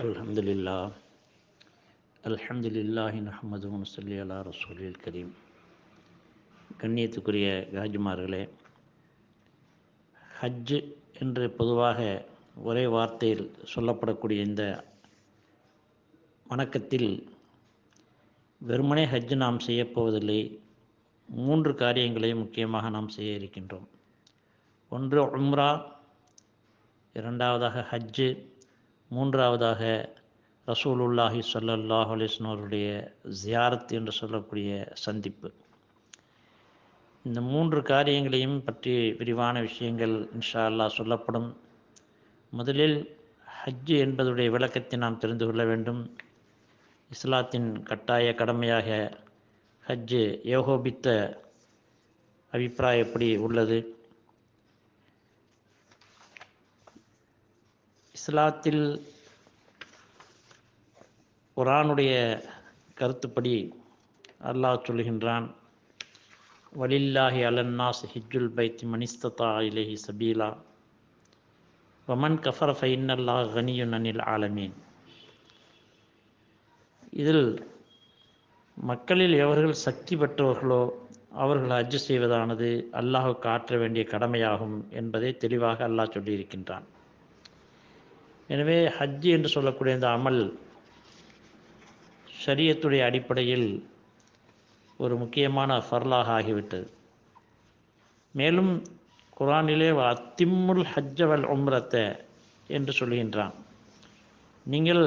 அல்ஹம்துலில்லாஹ் அல்ஹம்துலில்லாஹி நஹ்மதுஹு வ நுஸல்லி அலா ரசூலில் கரீம். கண்ணியத்துக்குரிய காஜிமார்களே, ஹஜ்ஜு என்று பொதுவாக ஒரே வார்த்தையில் சொல்லப்படக்கூடிய இந்த வணக்கத்தில் வெறுமனே ஹஜ்ஜு நாம் செய்யப்போவதில்லை. 3 காரியங்களை முக்கியமாக நாம் செய்ய இருக்கின்றோம். ஒன்று உம்ரா, இரண்டாவதாக ஹஜ்ஜு, மூன்றாவதாக ரசூலுல்லாஹி ஸல்லல்லாஹு அலைஹி வஸல்லம் அவருடைய ஜியாரத் என்று சொல்லக்கூடிய சந்திப்பு. இந்த 3 காரியங்களையும் பற்றி விரிவான விஷயங்கள் இன்ஷா அல்லாஹ் சொல்லப்படும். முதலில் ஹஜ்ஜு என்பதுடைய விளக்கத்தை நாம் தெரிந்து கொள்ள வேண்டும். இஸ்லாத்தின் கட்டாய கடமையாக ஹஜ்ஜு ஏகோபித்த அபிப்பிராயம் எப்படி உள்ளது? இஸ்லாத்தில் குர்ஆனுடைய கருத்துப்படி அல்லாஹ் சொல்கின்றான், வலில்லாஹி அலன்னாஸ் ஹிஜ்ஜுல் பைத்தி மனிஸ்ததா இலைஹி சபீலா வமன் கஃபர ஃபஇன்னல்லாஹ கனியுன் அனில் ஆலமீன். இதில் மக்களில் எவர்கள் சக்தி பெற்றவர்களோ அவர்கள் ஹஜ்ஜு செய்வதானது அல்லாஹுக்கு ஆற்ற வேண்டிய கடமையாகும் என்பதை தெளிவாக அல்லாஹ் சொல்லியிருக்கின்றான். எனவே ஹஜ்ஜு என்று சொல்லக்கூடிய இந்த அமல் ஷரியத்துடைய அடிப்படையில் ஒரு முக்கியமான ஃபர்லாக ஆகிவிட்டது. மேலும் குர்ஆனிலே அத்திம்முல் ஹஜ்ஜ வல் உம்ரத்த என்று சொல்கின்றான். நீங்கள்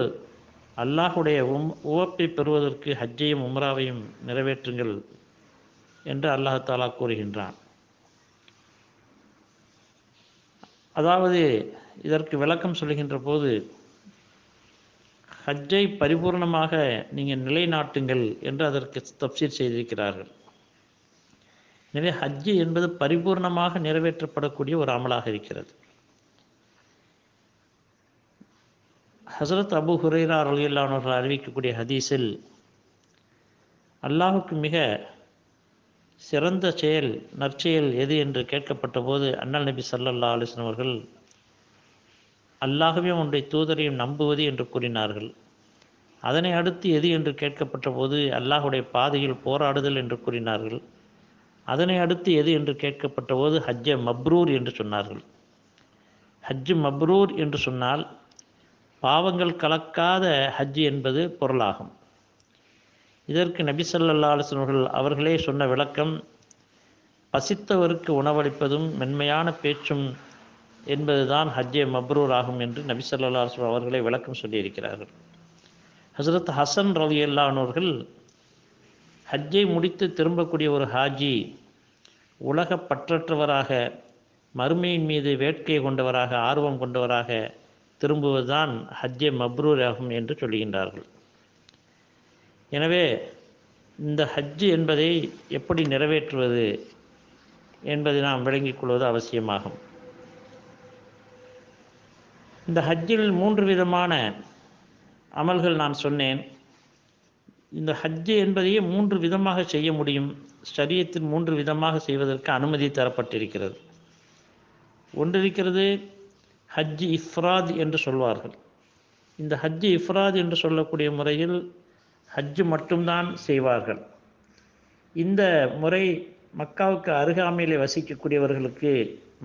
அல்லாஹுடைய உவப்பை பெறுவதற்கு ஹஜ்ஜையும் உம்ராவையும் நிறைவேற்றுங்கள் என்று அல்லாஹ் தஆலா கூறுகின்றான். அதாவது இதற்கு விளக்கம் சொல்கின்ற போது, ஹஜ்ஜை பரிபூர்ணமாக நீங்கள் நிலைநாட்டுங்கள் என்று அதற்கு தப்சீர் செய்திருக்கிறார்கள். எனவே ஹஜ்ஜு என்பது பரிபூர்ணமாக நிறைவேற்றப்படக்கூடிய ஒரு அமலாக இருக்கிறது. ஹஸரத் அபூ ஹுரைரா ரலியல்லாஹு அன்ஹு அவர்கள் அறிவிக்கக்கூடிய ஹதீஸில், அல்லாஹுக்கு மிக சிறந்த செயல், நற்செயல் எது என்று கேட்கப்பட்ட போது அண்ணல் நபி ஸல்லல்லாஹு அலைஹி வஸல்லம் அவர்கள் அல்லாஹ்வையும் அவனுடைய தூதரையும் நம்புவது என்று கூறினார்கள். அதனை அடுத்து எது என்று கேட்கப்பட்ட போது அல்லாஹுடைய பாதையில் போராடுதல் என்று கூறினார்கள். அதனை அடுத்து எது என்று கேட்கப்பட்ட போது ஹஜ்ஜ மப்ரூர் என்று சொன்னார்கள். ஹஜ்ஜு மப்ரூர் என்று சொன்னால் பாவங்கள் கலக்காத ஹஜ்ஜு என்பது பொருளாகும். இதற்கு நபி ஸல்லல்லாஹு அலைஹி வஸல்லம் அவர்களே சொன்ன விளக்கம், பசித்தவருக்கு உணவளிப்பதும் மென்மையான பேச்சும் என்பதுதான் ஹஜ்ஜே மப்ரூர் ஆகும் என்று நபி ஸல்லல்லாஹு அலைஹி வஸல்லம் அவர்களே விளக்கம் சொல்லியிருக்கிறார்கள். ஹஸரத் ஹசன் ரலியல்லாஹு அன்ஹு அவர்கள், ஹஜ்ஜை முடித்து திரும்பக்கூடிய ஒரு ஹாஜி உலக பற்றற்றவராக, மறுமையின் மீது வேட்கை கொண்டவராக, ஆர்வம் கொண்டவராக திரும்புவதுதான் ஹஜ்ஜே மப்ரூர் ஆகும் என்று சொல்கின்றார்கள். எனவே இந்த ஹஜ்ஜு என்பதை எப்படி நிறைவேற்றுவது என்பதை நாம் விளங்கிக் கொள்வது அவசியமாகும். இந்த ஹஜ்ஜில் 3 விதமான அமல்கள் நான் சொன்னேன். இந்த ஹஜ்ஜு என்பதையே 3 விதமாக செய்ய முடியும். ஷரியத்தில் 3 விதமாக செய்வதற்கு அனுமதி தரப்பட்டிருக்கிறது. ஒன்றிருக்கிறது ஹஜ்ஜு இஃப்ராத் என்று சொல்வார்கள். இந்த ஹஜ்ஜு இஃப்ராத் என்று சொல்லக்கூடிய முறையில் ஹஜ்ஜு மட்டும்தான் செய்வார்கள். இந்த முறை மக்காவுக்கு அருகாமையில் வசிக்கக்கூடியவர்களுக்கு,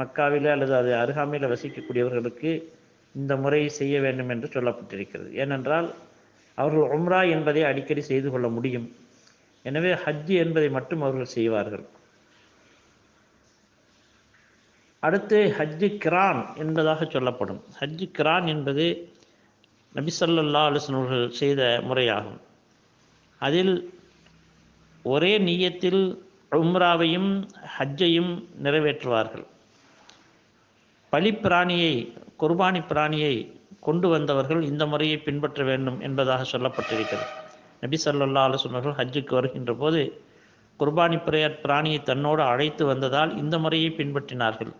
மக்காவிலே அல்லது அது அருகாமையில் வசிக்கக்கூடியவர்களுக்கு இந்த முறையை செய்ய வேண்டும் என்று சொல்லப்பட்டிருக்கிறது. ஏனென்றால் அவர்கள் உம்ரா என்பதை அடிக்கடி செய்து கொள்ள முடியும். எனவே ஹஜ்ஜு என்பதை மட்டும் அவர்கள் செய்வார்கள். அடுத்து ஹஜ்ஜு கிரான் என்பதாக சொல்லப்படும். ஹஜ்ஜு கிரான் என்பது நபி ஸல்லல்லாஹு அலைஹி வஸல்லம் அவர்கள் செய்த முறையாகும். அதில் ஒரே நிய்யத்தில் உம்ராவையும் ஹஜ்ஜையும் நிறைவேற்றுவார்கள். பலிப்பிராணியை, குர்பானி பிராணியை கொண்டு வந்தவர்கள் இந்த முறையை பின்பற்ற வேண்டும் என்பதாக சொல்லப்பட்டிருக்கிறது. நபி ஸல்லல்லாஹு அலைஹி வஸல்லம் அவர்கள் ஹஜ்ஜுக்கு வருகின்ற போது குர்பானி பிராணியை தன்னோடு அழைத்து வந்ததால் இந்த முறையை பின்பற்றினார்கள்.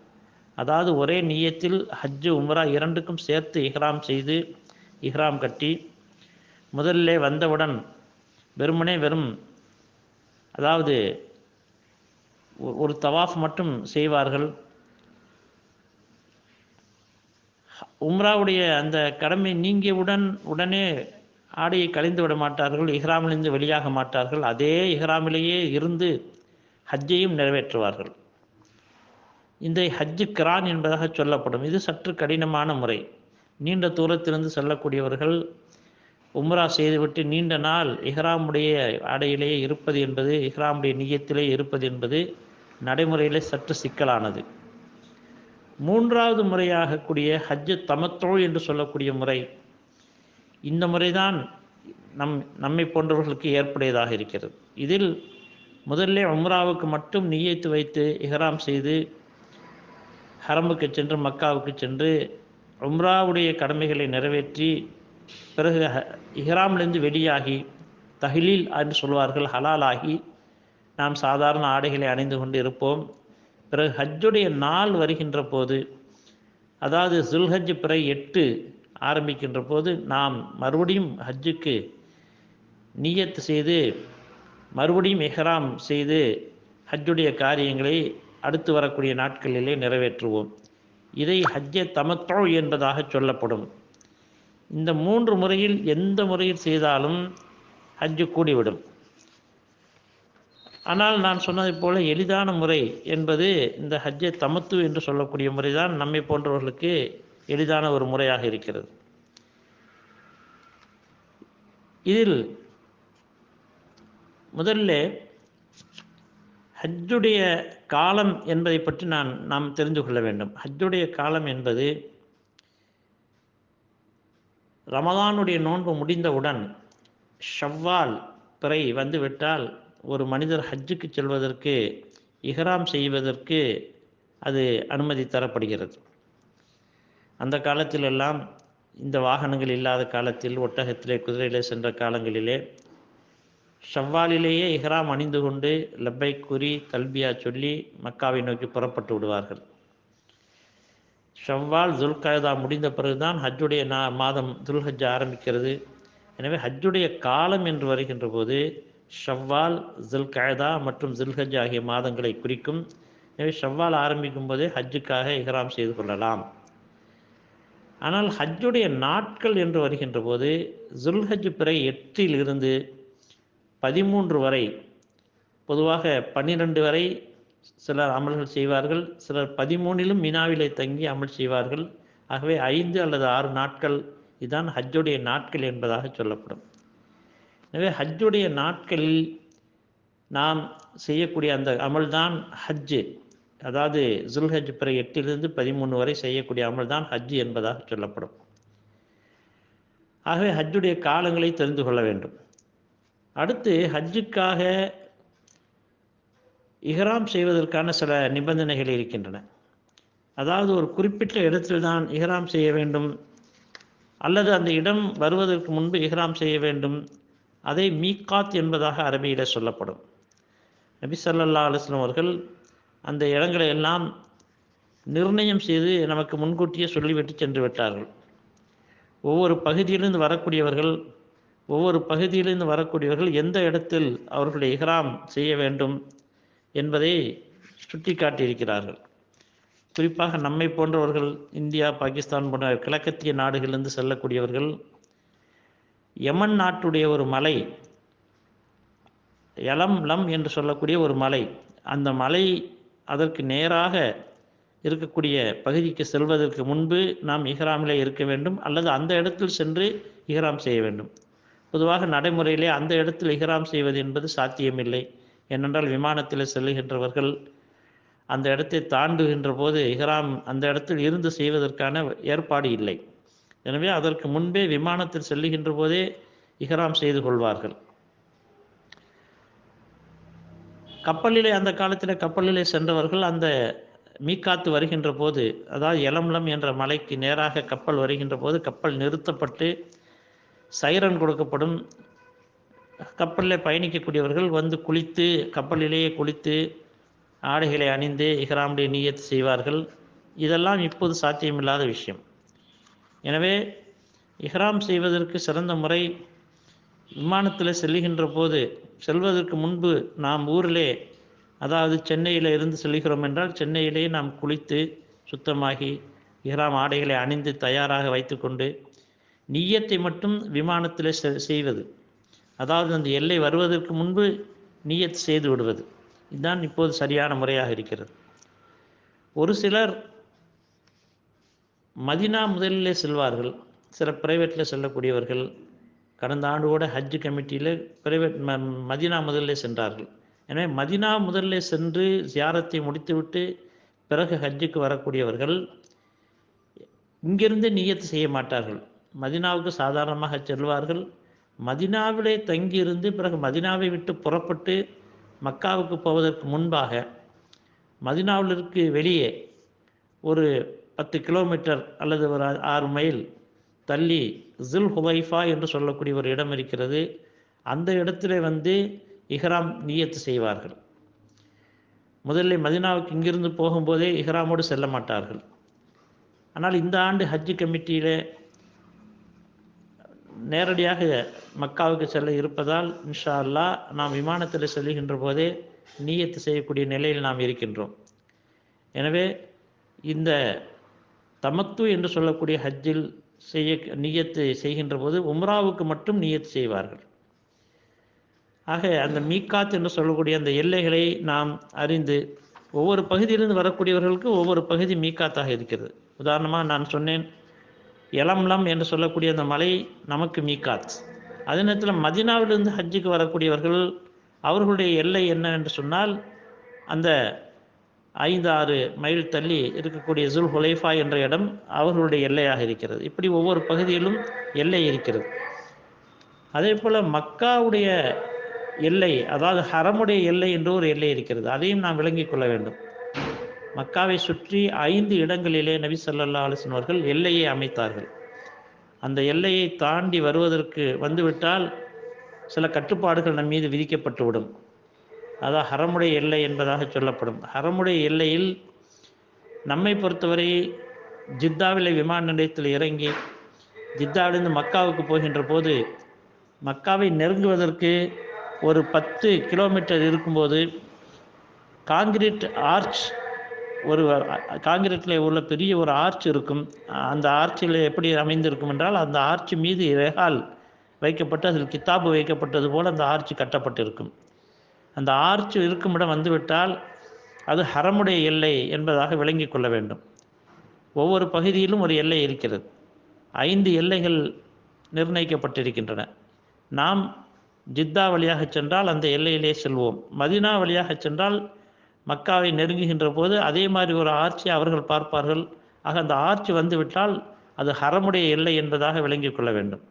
அதாவது ஒரே நிய்யத்தில் ஹஜ்ஜு உம்ரா இரண்டுக்கும் சேர்த்து இஹ்ராம் செய்து, இஹ்ராம் கட்டி, முதலிலே வந்தவுடன் வெறும் அதாவது ஒரு தவாஃப் மட்டும் செய்வார்கள். உம்ராவுடைய அந்த கடமை நீங்கியவுடன் உடனே ஆடையை கழிந்து விட மாட்டார்கள், இஹ்ராமிலிருந்து வெளியாக மாட்டார்கள். அதே இஹ்ராமிலேயே இருந்து ஹஜ்ஜையும் நிறைவேற்றுவார்கள். இந்த ஹஜ்ஜு கிரான் என்பதாக சொல்லப்படும். இது சற்று கடினமான முறை. நீண்ட தூரத்திலிருந்து செல்லக்கூடியவர்கள் உம்ரா செய்துவிட்டு நீண்ட நாள் இஹ்ராமுடைய ஆடையிலேயே இருப்பது என்பது, இஹ்ராமுடைய நியத்திலே இருப்பது என்பது நடைமுறையிலே சற்று சிக்கலானது. மூன்றாவது முறையாக கூடிய ஹஜ்ஜு தமத்தோ என்று சொல்லக்கூடிய முறை, இந்த முறைதான் நம்மை போன்றவர்களுக்கு ஏற்புடையதாக இருக்கிறது. இதில் முதல்ல உம்ராவுக்கு மட்டும் நியத்து வைத்து இஹ்ராம் செய்து ஹரமுக்கு சென்று மக்காவுக்கு சென்று உம்ராவுடைய கடமைகளை நிறைவேற்றி பிறகு இஹ்ராமிலிருந்து வெளியாகி தஹ்லீல் என்று சொல்வார்கள், ஹலாலாகி நாம் சாதாரண ஆடைகளை அணிந்து கொண்டு இருப்போம். பிறகு ஹஜ்ஜுடைய நாள் வருகின்ற போது, அதாவது ஜுல்ஹஜ் பிறை 8 ஆரம்பிக்கின்ற போது நாம் மறுபடியும் ஹஜ்ஜுக்கு நியத்து செய்து மறுபடியும் இஹ்ராம் செய்து ஹஜ்ஜுடைய காரியங்களை அடுத்து வரக்கூடிய நாட்களிலே நிறைவேற்றுவோம். இதை ஹஜ்ஜே தமத்தோ என்பதாக சொல்லப்படும். இந்த 3 முறையில் எந்த முறையில் செய்தாலும் ஹஜ்ஜு கூடிவிடும். ஆனால் நான் சொன்னதைப் போல எளிதான முறை என்பது இந்த ஹஜ்ஜே தமத்து என்று சொல்லக்கூடிய முறைதான் நம்மை போன்றவர்களுக்கு எளிதான ஒரு முறையாக இருக்கிறது. இதில் முதல்ல ஹஜ்ஜுடைய காலம் என்பதை பற்றி நாம் தெரிந்து கொள்ள வேண்டும். ஹஜ்ஜுடைய காலம் என்பது ரமதானுடைய நோன்பு முடிந்தவுடன் ஷவ்வால் பிறை வந்துவிட்டால் ஒரு மனிதர் ஹஜ்ஜுக்கு செல்வதற்கு, இஹ்ராம் செய்வதற்கு அது அனுமதி தரப்படுகிறது. அந்த காலத்திலெல்லாம் இந்த வாகனங்கள் இல்லாத காலத்தில் ஒட்டகத்திலே குதிரையிலே சென்ற காலங்களிலே ஷவ்வாலிலேயே இஹ்ராம் அணிந்து கொண்டு லப்பை கூறி தல்பியா சொல்லி மக்காவை நோக்கி புறப்பட்டு விடுவார்கள். ஷவ்வால் துல்கஅதா முடிந்த பிறகுதான் ஹஜ்ஜுடைய மாதம் துல்ஹஜ் ஆரம்பிக்கிறது. எனவே ஹஜ்ஜுடைய காலம் என்று வருகின்ற போது ஷவ்வால், துல்கஅதா மற்றும் துல்ஹஜ் ஆகிய மாதங்களை குறிக்கும். எனவே ஷவ்வால் ஆரம்பிக்கும் போதே ஹஜ்ஜுக்காக இஹ்ராம் செய்து கொள்ளலாம். ஆனால் ஹஜ்ஜுடைய நாட்கள் என்று வருகின்ற போது துல்ஹஜ் பிறை 8 இருந்து 13 வரை, பொதுவாக 12 வரை சிலர் அமல்கள் செய்வார்கள், சிலர் 13லும் மினாவிலே தங்கி அமல் செய்வார்கள். ஆகவே 5 அல்லது 6 நாட்கள் இதுதான் ஹஜ்ஜுடைய நாட்கள் என்பதாக சொல்லப்படும். எனவே ஹஜ்ஜுடைய நாட்களில் நாம் செய்யக்கூடிய அந்த அமல்தான் ஹஜ்ஜு. அதாவது துல்ஹஜ் பிறை 8 13 வரை செய்யக்கூடிய அமல்தான் ஹஜ்ஜு என்பதாக சொல்லப்படும். ஆகவே ஹஜ்ஜுடைய காலங்களை தெரிந்து கொள்ள வேண்டும். அடுத்து ஹஜ்ஜுக்காக இஹ்ராம் செய்வதற்கான சில நிபந்தனைகள் இருக்கின்றன. அதாவது ஒரு குறிப்பிட்ட இடத்தில் தான் இஹ்ராம் செய்ய வேண்டும், அல்லது அந்த இடம் வருவதற்கு முன்பு இஹ்ராம் செய்ய வேண்டும். அதை மீகாத் என்பதாக அரபியில் சொல்லப்படும். நபி ஸல்லல்லாஹு அலைஹி வஸல்லம் அவர்கள் அந்த இடங்களை எல்லாம் நிர்ணயம் செய்து நமக்கு முன்கூட்டியே சொல்லிவிட்டு சென்று விட்டார்கள். ஒவ்வொரு பகுதியிலிருந்து வரக்கூடியவர்கள் எந்த இடத்தில் அவர்களுடைய இஹ்ராம் செய்ய வேண்டும் என்பதை சுட்டி காட்டியிருக்கிறார்கள். குறிப்பாக நம்மை போன்றவர்கள் இந்தியா, பாகிஸ்தான் போன்ற கிழக்கத்திய நாடுகளிலிருந்து செல்லக்கூடியவர்கள் யமன் நாட்டுடைய ஒரு மலை, யலம்லம் என்று சொல்லக்கூடிய ஒரு மலை, அந்த மலை அதற்கு நேராக இருக்கக்கூடிய பகுதிக்கு செல்வதற்கு முன்பு நாம் இஹ்ராமிலே இருக்க வேண்டும், அல்லது அந்த இடத்தில் சென்று இஹ்ராம் செய்ய வேண்டும். பொதுவாக நடைமுறையிலே அந்த இடத்தில் இஹ்ராம் செய்வது என்பது சாத்தியமில்லை. ஏனென்றால் விமானத்தில் செல்லுகின்றவர்கள் அந்த இடத்தை தாண்டுகின்ற போது இஹ்ராம் அந்த இடத்தில் இருந்து செய்வதற்கான ஏற்பாடு இல்லை. எனவே அதற்கு முன்பே விமானத்தில் செல்லுகின்ற போதே இஹ்ராம் செய்து கொள்வார்கள். கப்பலிலே, அந்த காலத்தில் கப்பலிலே சென்றவர்கள் அந்த மீகாத்து வருகின்ற போது, அதாவது யலம்லம் என்ற மலைக்கு நேராக கப்பல் வருகின்ற போது கப்பல் நிறுத்தப்பட்டு சைரன் கொடுக்கப்படும். கப்பலில் பயணிக்கக்கூடியவர்கள் வந்து குளித்து, கப்பலிலேயே குளித்து ஆடைகளை அணிந்து இஹ்ராமுடைய நியத் செய்வார்கள். இதெல்லாம் இப்போது சாத்தியமில்லாத விஷயம். எனவே இஹ்ராம் செய்வதற்கு சிறந்த முறை, விமானத்தில் செல்லுகின்ற போது செல்வதற்கு முன்பு நாம் ஊரிலே, அதாவது சென்னையில் இருந்து செல்கிறோம் என்றால் சென்னையிலே நாம் குளித்து சுத்தமாகி இஹ்ராம் ஆடைகளை அணிந்து தயாராக வைத்துக்கொண்டு நிய்யத்தை மட்டும் விமானத்தில் செய்வது, அதாவது அந்த எல்லை வருவதற்கு முன்பு நிய்யத் செய்து விடுவது, இதுதான் இப்போது சரியான முறையாக இருக்கிறது. ஒரு சிலர் மதினா முதலிலே செல்வார்கள். சில பிரைவேட்டில் செல்லக்கூடியவர்கள் கடந்த ஆண்டு கூட ஹஜ் கமிட்டியில் பிரைவேட் மதினா முதலிலே சென்றார்கள். எனவே மதினா முதலிலே சென்று ஜியாரத்தை முடித்துவிட்டு பிறகு ஹஜ்ஜுக்கு வரக்கூடியவர்கள் இங்கிருந்து நியத்து செய்ய மாட்டார்கள். மதினாவுக்கு சாதாரணமாக செல்வார்கள். மதினாவிலே தங்கியிருந்து பிறகு மதினாவை விட்டு புறப்பட்டு மக்காவுக்கு போவதற்கு முன்பாக மதினாவிலிருக்கு வெளியே ஒரு 10 கிலோமீட்டர் அல்லது ஒரு 6 மைல் தள்ளி ஜுல் ஹுலைஃபா என்று சொல்லக்கூடிய ஒரு இடம் இருக்கிறது. அந்த இடத்துல இஹ்ராம் நியத்து செய்வார்கள். முதலில் மதினாவுக்கு இங்கிருந்து போகும்போதே இஹ்ராமோடு செல்ல மாட்டார்கள். ஆனால் இந்த ஆண்டு ஹஜ் கமிட்டியில் நேரடியாக மக்காவுக்கு செல்ல இருப்பதால் இன்ஷா அல்லாஹ் நாம் விமானத்தில் செல்கின்ற போதே நியத்து செய்யக்கூடிய நிலையில் நாம் இருக்கின்றோம். எனவே இந்த தமத்து என்று சொல்லக்கூடிய ஹஜ்ஜில் நியத்து செய்கின்ற போது உம்ராவுக்கு மட்டும் நியத்து செய்வார்கள். ஆக அந்த மீக்காத் என்று சொல்லக்கூடிய அந்த எல்லைகளை நாம் அறிந்து ஒவ்வொரு பகுதியிலிருந்து வரக்கூடியவர்களுக்கு ஒவ்வொரு பகுதி மீக்காத்தாக இருக்கிறது. உதாரணமாக நான் சொன்னேன், எலம்லம் என்று சொல்லக்கூடிய அந்த மலை நமக்கு மீக்காத். அதே நேரத்தில் மதினாவிலிருந்து ஹஜ்ஜுக்கு வரக்கூடியவர்கள் அவர்களுடைய எல்லை என்ன என்று சொன்னால் அந்த 5-6 மைல் தள்ளி இருக்கக்கூடிய ஜுல் ஹுலைஃபா என்ற இடம் அவர்களுடைய எல்லையாக இருக்கிறது. இப்படி ஒவ்வொரு பகுதியிலும் எல்லை இருக்கிறது. அதே போல் மக்காவுடைய எல்லை, அதாவது ஹரமுடைய எல்லை என்று ஒரு எல்லை இருக்கிறது. அதையும் நாம் விளங்கிக் கொள்ள வேண்டும். மக்காவை சுற்றி 5 இடங்களிலே நபி ஸல்லல்லாஹு அலைஹி வஸல்லம் அவர்கள் எல்லையை அமைத்தார்கள். அந்த எல்லையை தாண்டி வருவதற்கு வந்துவிட்டால் சில கட்டுப்பாடுகள் நம் மீது விதிக்கப்பட்டுவிடும். அதான் ஹரமுடைய எல்லை என்பதாக சொல்லப்படும். ஹரமுடைய எல்லையில் நம்மை பொறுத்தவரை ஜித்தாவிலே விமான நிலையத்தில் இறங்கி ஜித்தாவிலிருந்து மக்காவுக்கு போகின்ற போது மக்காவை நெருங்குவதற்கு ஒரு 10 கிலோமீட்டர் இருக்கும்போது காங்கிரீட் ஆர்ச், ஒரு காங்கிரீட்டில் உள்ள பெரிய ஒரு ஆர்ச் இருக்கும். அந்த ஆர்ச்சில் எப்படி அமைந்திருக்கும் என்றால் அந்த ஆர்ச் மீது ரெகால் வைக்கப்பட்டு அதில் கித்தாபு வைக்கப்பட்டது போல் அந்த ஆர்ச் கட்டப்பட்டிருக்கும். அந்த ஆர்ச் இருக்கும் இடம் வந்துவிட்டால் அது ஹரமுடைய எல்லை என்பதாக விளங்கி கொள்ள வேண்டும். ஒவ்வொரு பகுதியிலும் ஒரு எல்லை இருக்கிறது. 5 எல்லைகள் நிர்ணயிக்கப்பட்டிருக்கின்றன. நாம் ஜித்தா வழியாக சென்றால் அந்த எல்லையிலே செல்வோம். மதினா வழியாக சென்றால் மக்காவை நெருங்குகின்ற போது அதே மாதிரி ஒரு ஆர்ச்சை அவர்கள் பார்ப்பார்கள். ஆக அந்த ஆர்ச் வந்துவிட்டால் அது ஹரமுடைய எல்லை என்பதாக விளங்கி கொள்ள வேண்டும்.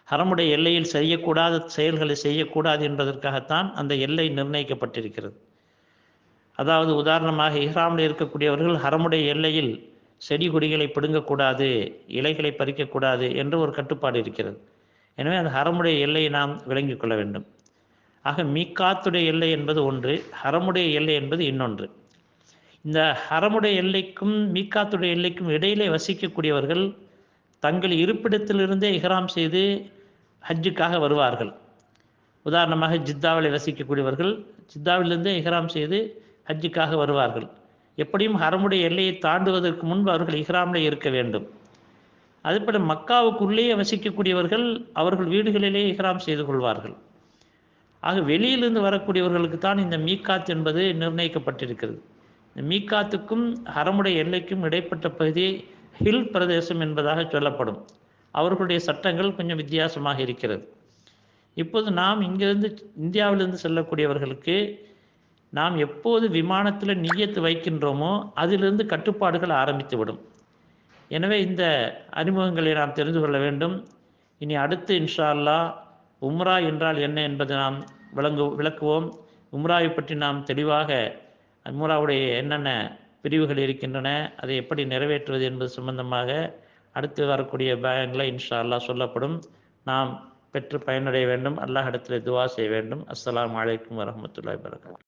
ஹரமுடைய எல்லையில் செய்யக்கூடாத செயல்களை செய்யக்கூடாது என்பதற்காகத்தான் அந்த எல்லை நிர்ணயிக்கப்பட்டிருக்கிறது. அதாவது உதாரணமாக இஹ்ராமில் இருக்கக்கூடியவர்கள் ஹரமுடைய எல்லையில் செடி கொடிகளை பிடுங்கக்கூடாது, இலைகளை பறிக்கக்கூடாது என்று ஒரு கட்டுப்பாடு இருக்கிறது. எனவே அந்த ஹரமுடைய எல்லையை நாம் விளங்கிக் கொள்ள வேண்டும். ஆக மீக்காத்துடைய எல்லை என்பது ஒன்று, ஹரமுடைய எல்லை என்பது இன்னொன்று. இந்த ஹரமுடைய எல்லைக்கும் மீக்காத்துடைய எல்லைக்கும் இடையிலே வசிக்கக்கூடியவர்கள் தங்கள் இருப்பிடத்திலிருந்தே இஹ்ராம் செய்து ஹஜ்ஜுக்காக வருவார்கள். உதாரணமாக ஜித்தாவில் வசிக்கக்கூடியவர்கள் ஜித்தாவிலிருந்தே இஹ்ராம் செய்து ஹஜ்ஜுக்காக வருவார்கள். எப்படியும் ஹரமுடைய எல்லையை தாண்டுவதற்கு முன்பு அவர்கள் இஹ்ராமில் இருக்க வேண்டும். அதேபோல் மக்காவுக்குள்ளேயே வசிக்கக்கூடியவர்கள் அவர்கள் வீடுகளிலே இஹ்ராம் செய்து கொள்வார்கள். ஆக வெளியிலிருந்து வரக்கூடியவர்களுக்கு தான் இந்த மீக்காத் என்பது நிர்ணயிக்கப்பட்டிருக்கிறது. இந்த மீக்காத்துக்கும் ஹரமுடைய எல்லைக்கும் இடைப்பட்ட பகுதி ஹில் பிரதேசம் என்பதாக சொல்லப்படும். அவர்களுடைய சட்டங்கள் கொஞ்சம் வித்தியாசமாக இருக்கிறது. இப்போது நாம் இங்கிருந்து இந்தியாவிலிருந்து செல்லக்கூடியவர்களுக்கு நாம் எப்போது விமானத்தில் நிய்யத்து வைக்கின்றோமோ அதிலிருந்து கட்டுப்பாடுகள் ஆரம்பித்துவிடும். எனவே இந்த அறிமுகங்களை நாம் தெரிந்து கொள்ள வேண்டும். இனி அடுத்து இன்ஷா அல்லாஹ் உம்ரா என்றால் என்ன என்பதை நாம் விளக்குவோம். உம்ராவை பற்றி நாம் தெளிவாக உம்ராவுடைய என்னென்ன பிரிவுகள் இருக்கின்றன, அதை எப்படி நிறைவேற்றுவது என்பது சம்பந்தமாக அடுத்து வரக்கூடிய பயன்களை இன்ஷா அல்லாஹ் சொல்லப்படும். நாம் பெற்று பயனடைய வேண்டும். அல்லாஹ் இடத்தில் துவா செய்ய வேண்டும். அஸ்ஸலாமு அலைக்கும் வரஹ்மத்துல்லாஹி வபரகாத்துஹு.